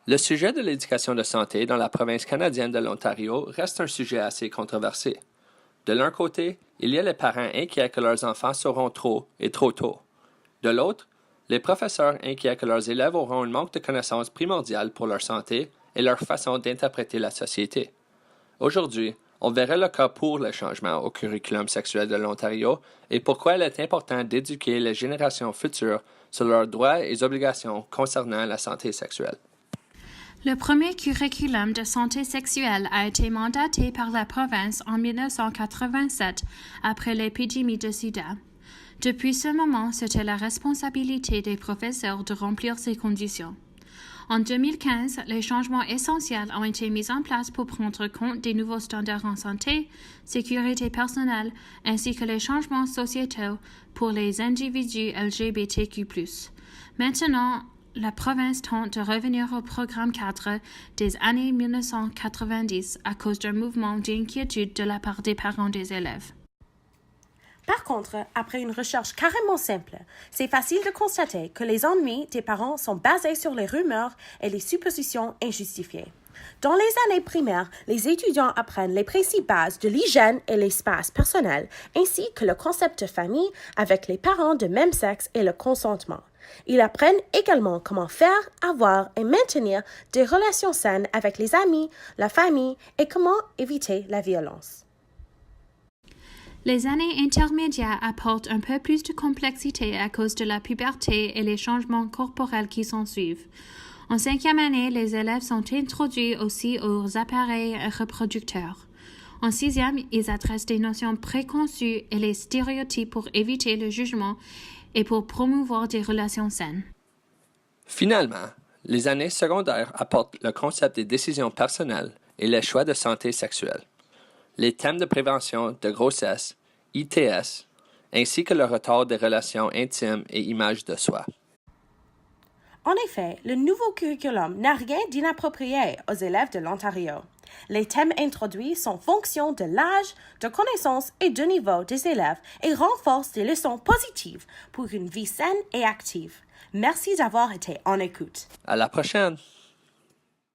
Le sujet de l'éducation de santé dans la province canadienne de l'Ontario reste un sujet assez controversé. De l'un côté, il y a les parents inquiets que leurs enfants sauront trop et trop tôt. De l'autre, les professeurs inquiets que leurs élèves auront un manque de connaissances primordiales pour leur santé et leur façon d'interpréter la société. Aujourd'hui, on verra le cas pour le changement au curriculum sexuel de l'Ontario et pourquoi il est important d'éduquer les générations futures sur leurs droits et obligations concernant la santé sexuelle. Le premier curriculum de santé sexuelle a été mandaté par la province en 1987 après l'épidémie de sida. Depuis ce moment, c'était la responsabilité des professeurs de remplir ces conditions. En 2015, les changements essentiels ont été mis en place pour prendre compte des nouveaux standards en santé, sécurité personnelle, ainsi que les changements sociétaux pour les individus LGBTQ+. Maintenant, la province tente de revenir au programme cadre des années 1990 à cause d'un mouvement d'inquiétude de la part des parents des élèves. Par contre, après une recherche carrément simple, c'est facile de constater que les ennuis des parents sont basés sur les rumeurs et les suppositions injustifiées. Dans les années primaires, les étudiants apprennent les principes bases de l'hygiène et l'espace personnel, ainsi que le concept de famille avec les parents de même sexe et le consentement. Ils apprennent également comment faire, avoir et maintenir des relations saines avec les amis, la famille et comment éviter la violence. Les années intermédiaires apportent un peu plus de complexité à cause de la puberté et les changements corporels qui s'en suivent. En 5e année, les élèves sont introduits aussi aux appareils reproducteurs. En 6e, ils adressent des notions préconçues et les stéréotypes pour éviter le jugement et pour promouvoir des relations saines. Finalement, les années secondaires apportent le concept des décisions personnelles et les choix de santé sexuelle. Les thèmes de prévention de grossesse, ITS, ainsi que le retard des relations intimes et image de soi. En effet, le nouveau curriculum n'a rien d'inapproprié aux élèves de l'Ontario. Les thèmes introduits sont fonction de l'âge, de connaissance et de niveau des élèves et renforcent des leçons positives pour une vie saine et active. Merci d'avoir été en écoute. À la prochaine!